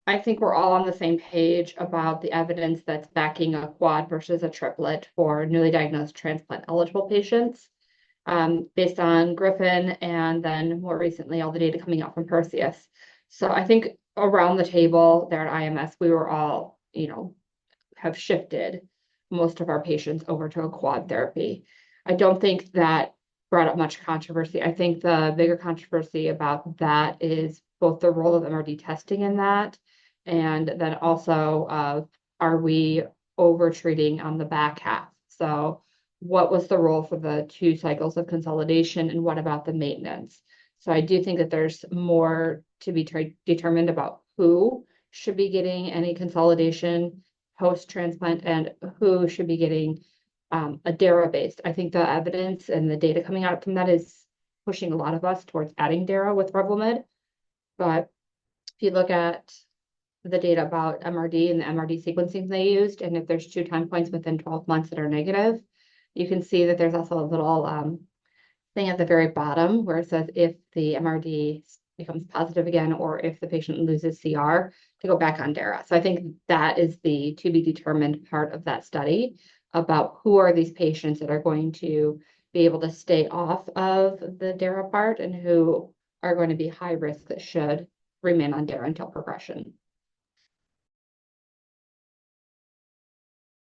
I think we're all on the same page about the evidence that's backing a quad versus a triplet for newly diagnosed transplant eligible patients, based on Griffin and then more recently all the data coming out from Perseus. So I think around the table there at IMS, we were all, have shifted most of our patients over to a quad therapy. I don't think that brought up much controversy. I think the bigger controversy about that is both the role of MRD testing in that, and then also are we over treating on the back half? So what was the role for the 2 cycles of consolidation, and what about the maintenance? So I do think that there's more to be determined about who should be getting any consolidation post-transplant and who should be getting a DARA based. I think the evidence and the data coming out from that is pushing a lot of us towards adding DARA with Revlimid. But if you look at the data about MRD and the MRD sequencing they used, and if there's 2 time points within 12 months that are negative, you can see that there's also a little thing at the very bottom where it says if the MRD becomes positive again, or if the patient loses CR, to go back on DARA. So I think that is the to be determined part of that study about who are these patients that are going to be able to stay off of the DARA part and who are going to be high risk that should remain on DARA until progression.